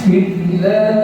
Saudara-saudara kita,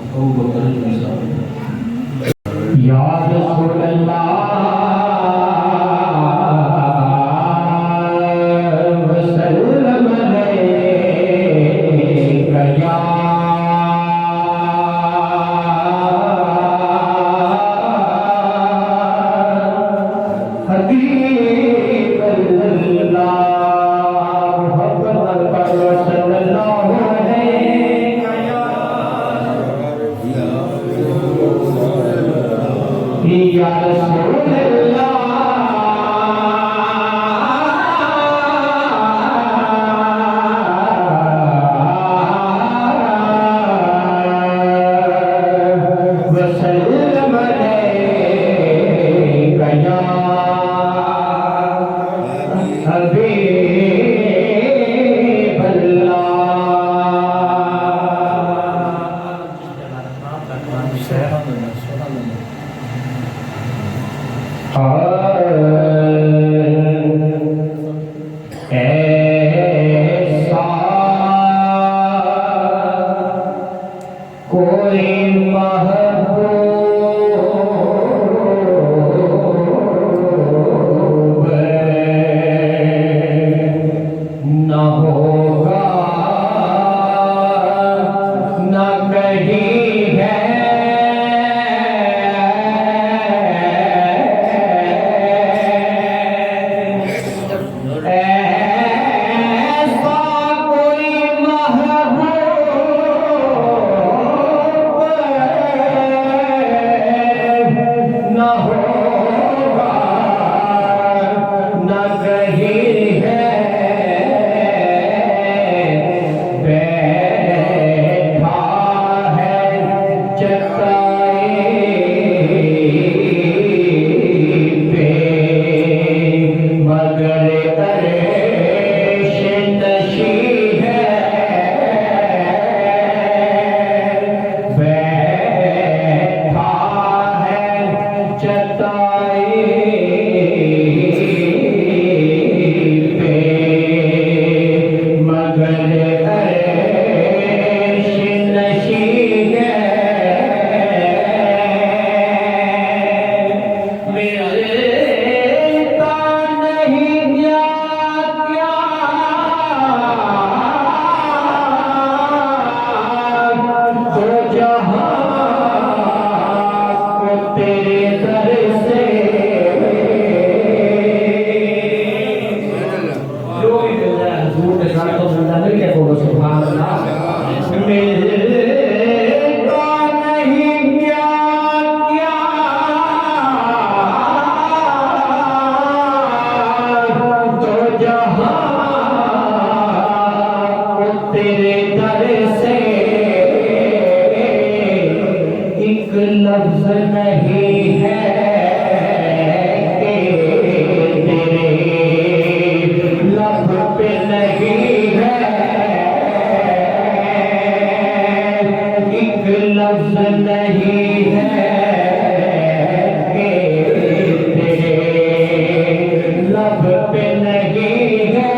Abu बकर रज़ियल्लाहु या रसूल अल्लाह वसल्लम अलैका या हबीब अल्लाह मुहम्मद सल्लल्लाहु अलैका या रसूल अल्लाह वसल्लम अलैका या हबीब अल्लाह। ऐसा कोई महबूब न होगा न कहीं है ऐसा कोई महबूब न होगा न कहीं है बैठा है चटाई पे मगर अर्श नशी है बैठा है चटाई पे मगर अर्श नशी है मिलता नहीं क्या क्या तो जहाँ को तेरे दर से जो भी मिल रहा है हजूर के साथ तो मिलता नहीं क्या बोलो सुभान अल्लाह। मिलता नहीं क्या क्या तो जहाँ को तेरे दर से एक लफ्ज नहीं है कि तेरे लब पे नहीं है एक लफ्ज नहीं है कि तेरे लब पे नहीं है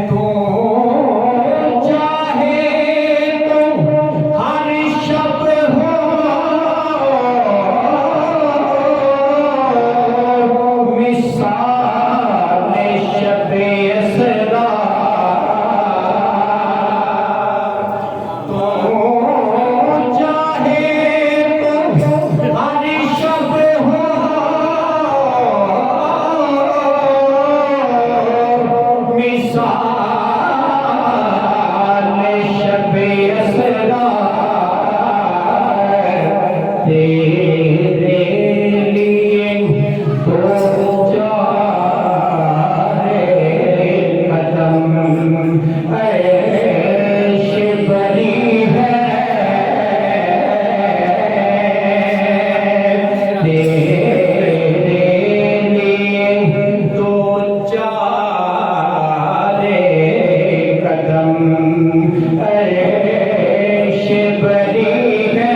तो चाहे तुम हर शब्द हो मिसाल शबे असरा तो चाहे तुम हर शब्द हो मिसाल शबे असरा तेरे लिए तो चाहे कदम ऐश बरी है तेरे लिए तो चाहे कदम ऐश बरी है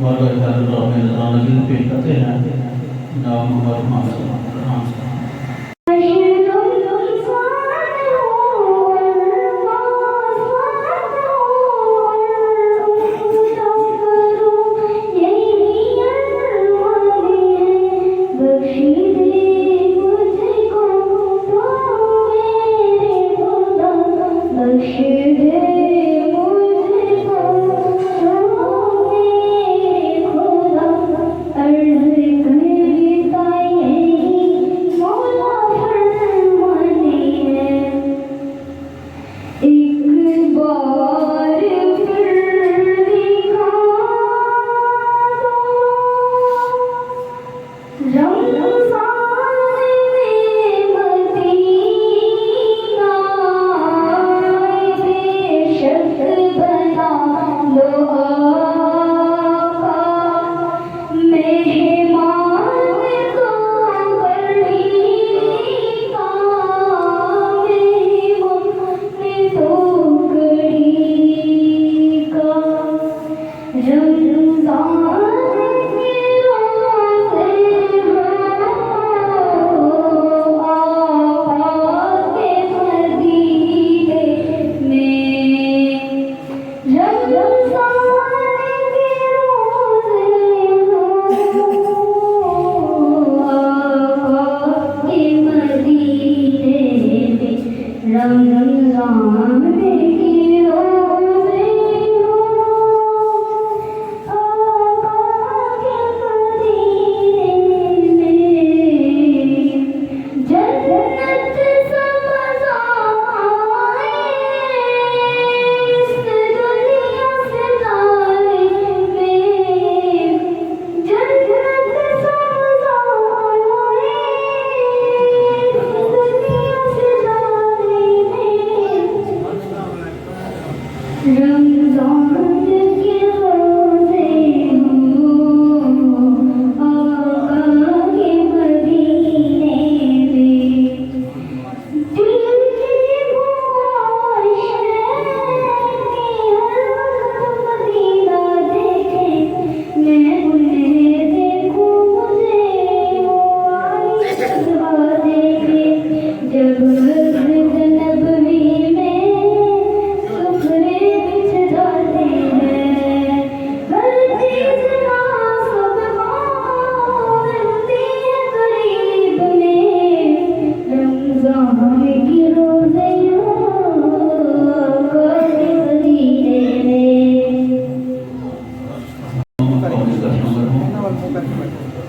warga negara Indonesia lagi lebih katanya नाम मोहम्मद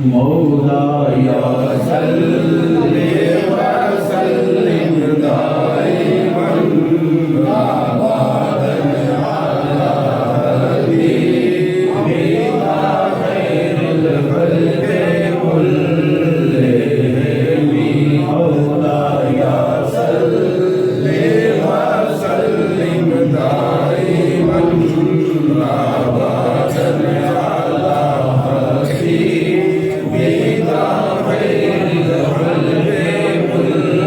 मौलाया सल्ले व सल्लिम दाइमन अबदन अला हबीबिका खैरुल खल्क़ि कुल्लिहिम मौलाया सल्ले व सल्लिम दाइमन अबदन अला हबीबिका खैरुल खल्क़ि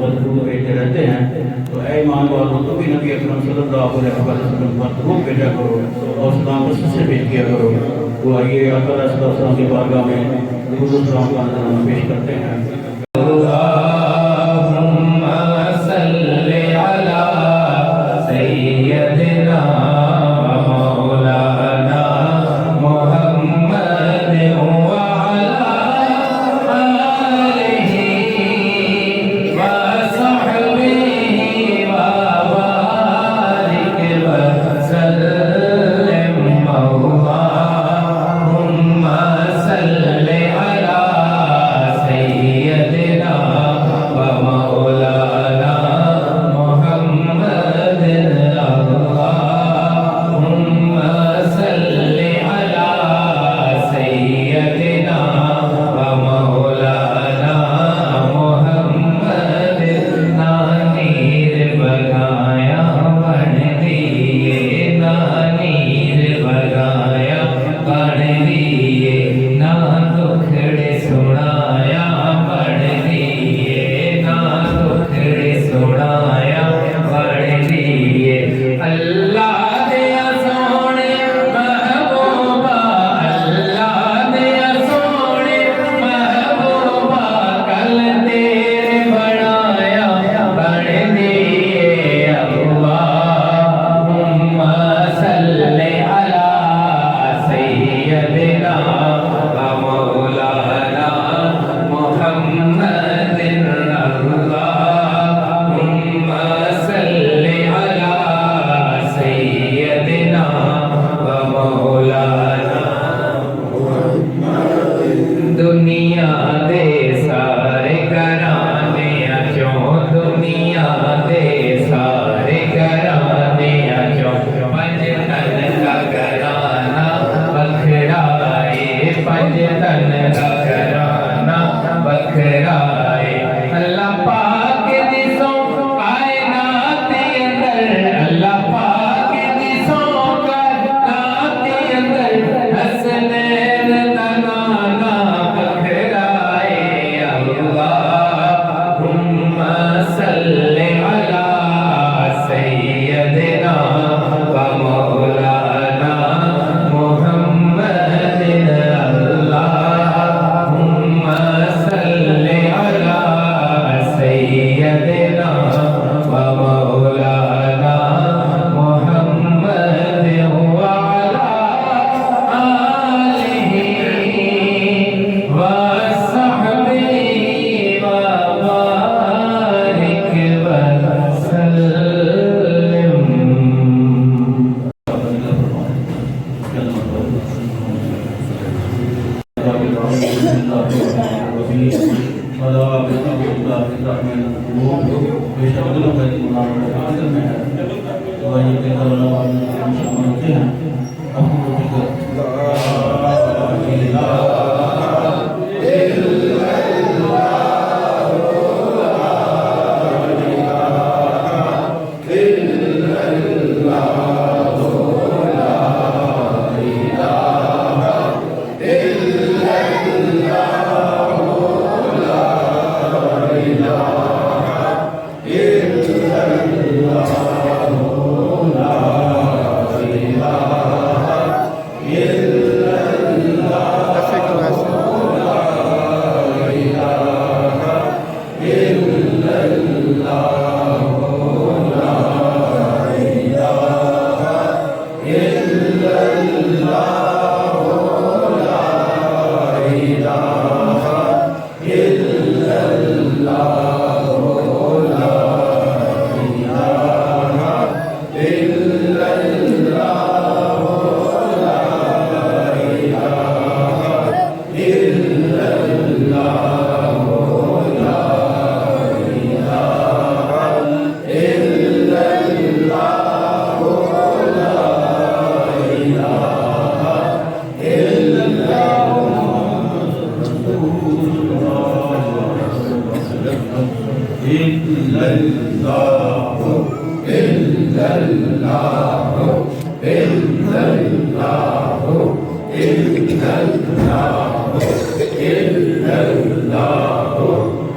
मजबूत भेजते रहते हैं। तो ऐ ईमान वालों तो भी नबी अकरम सल्लल्लाहु अलैहि वसल्लम पर दुरूद भेजा करो और सलाम से भेज किया करो। तो आइए अकबर अस्सलाम की बारगाह में दुरूद सलाम का नज़राना पेश करते हैं।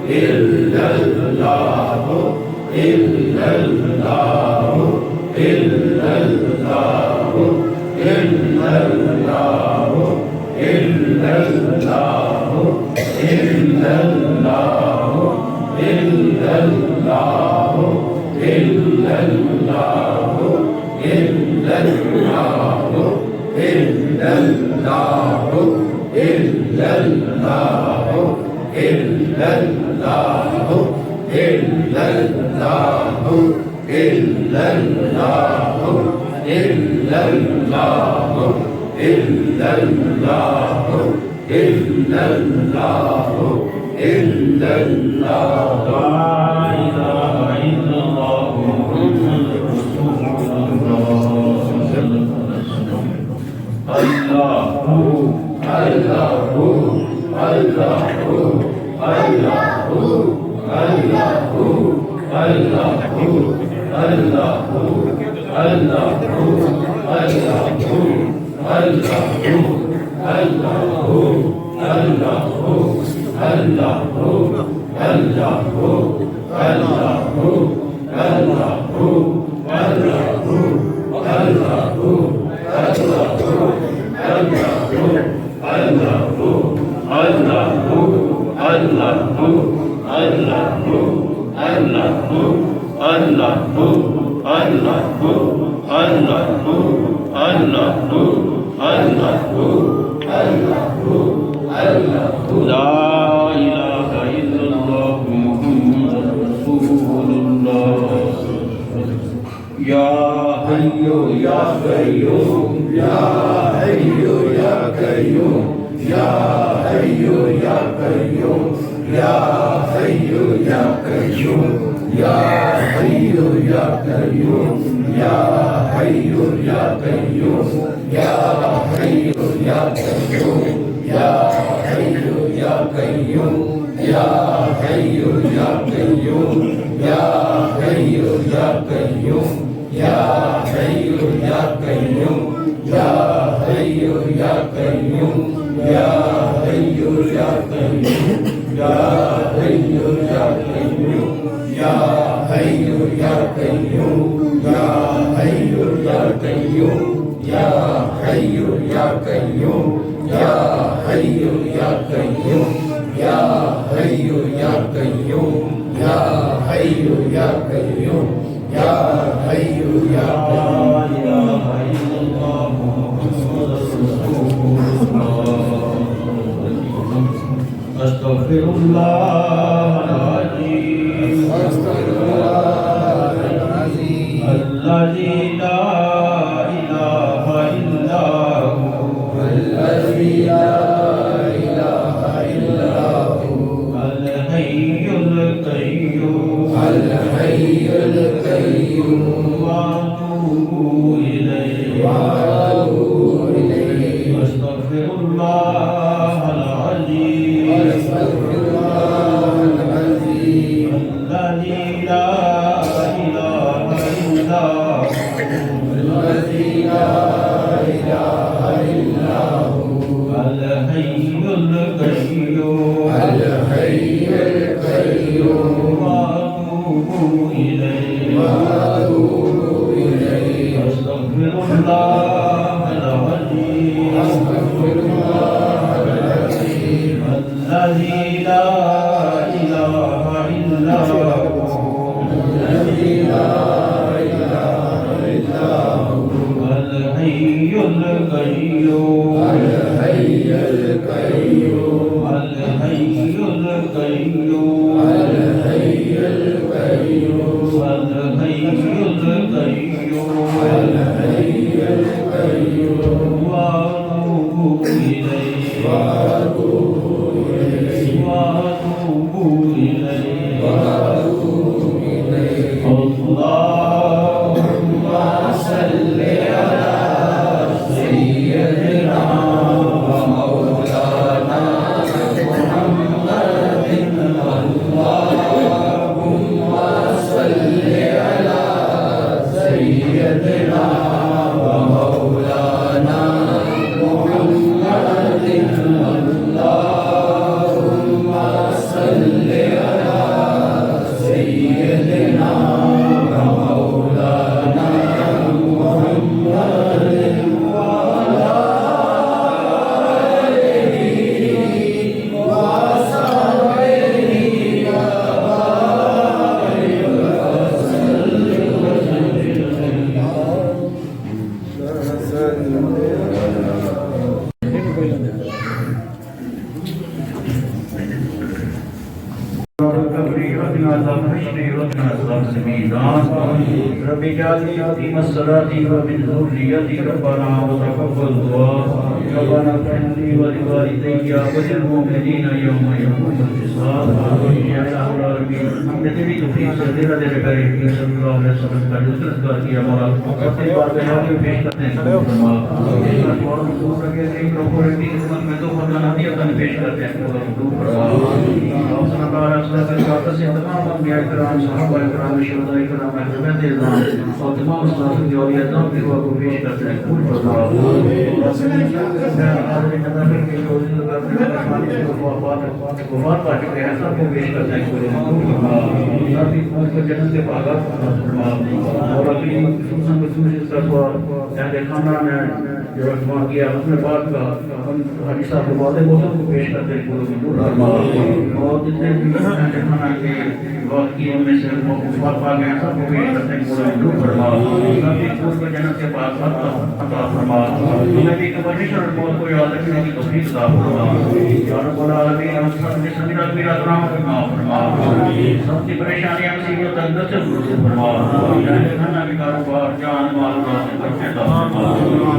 illallahu, illallahu, illallahu, illallahu, illallahu, illallahu, illallahu, illallahu, illallahu, illallahu, illallahu, illallahu, illallahu, illallahu, illallahu, illallahu, illallahu, illallahu. Allahumma salli ala المسلمين رب اجعلني مقيم الصلاة ومن ذريتي ربنا وتقبل دعاء ربنا اغفر لي ولوالدي وللمؤمنين يوم يقوم الحساب يا إله العالمين हमने तेरी तौफीक से तेरा दे रखा है कि सल्लल्लाहु अलैहि वसल्लम का जिक्र कर दिया मौला अपने बार में आगे पेश करते हैं फरमा और दूर रखे एक लोगों की खिदमत में तो फरमान दिया तन पेश करते हैं दूर फरमा और सल्लल्लाहु अलैहि वसल्लम के साथ से तमाम अंबिया किराम सहाबा किराम शुहदा किराम रहमत इल्लाह और तमाम सलात की औलिया नाम की दुआ को पेश करते हैं दूर फरमा वफात पा चुके हैं सबको पेश करते हैं जन्नत के बागा और अभी खाना में जो रखवा किया उसने बात का हाजी साहब के वादे मौसम को पेश करते हैं और जितने भी खाना के बात की उनमें से वफात पा गए सबको पेश करते हैं जन्नत के पास अता फरमा हमें भी कबरीशर मौत को याद रखने की तौफीक अता फरमा या रब्बुल आलमीन हम सब के सभी मेरा रहमत फरमा सबकी परेशानियां मुसीबत अंदर से दूर फरमा खाना भी कारोबार जान माल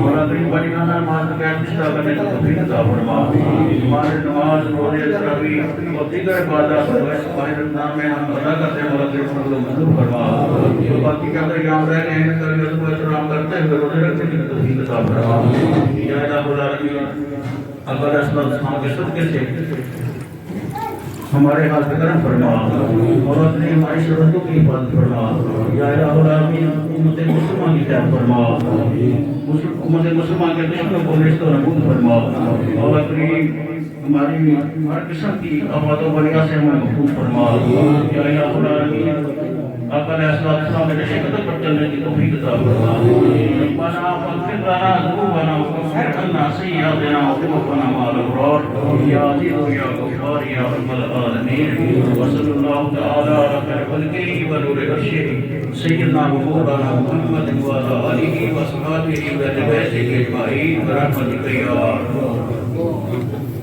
और अगली बड़ी खाना माल का इस्ता करने की तौफीक अता फरमा हमारे नमाज रोजे तरावीह और दीगर इबादत बाहर रमजान में हम अदा करते हैं मौला के फजल मंजूर फरमा जो बाकी का अगर यहाँ रह गए हैं कभी उसको एहतराम करते हैं रोजे रखने की तौफीक अता फरमा या इलाहुल आलमीन अगर असलम के सदके से हमारे हाथ पे करम फरमा और अपनी हमारी शरतों की हिफाजत फरमा या इलाहुल आमीन उम्मत मुसलमान की हिफाजत फरमा उम्मत मुसलमान के दुश्मनों को निस्त और नबूद फरमा और अपनी हमारी हर किस्म की आफतों बलिया से हमें महफूज फरमा या इलाहुल आमीन आपका अस्सलाम में कदम पर चलने की तौफीक अता फरमा रब्बना फग़फिर लना ज़ुनूबना वग़फ़िर अन्ना सय्यिअतना वतवफ़ना मअल अबरार या अज़ीज़ या गफ़्फ़ार या रब्बल आलमीन व सल्लल्लाहु तआला अला खैरि ख़ल्क़िही व नूरि अर्शिही सय्यिदना व मौलाना मुहम्मद व अला आलिहि व अस्हाबिही व अहलि बैतिही अजमईन बिरहमतिका या अरहम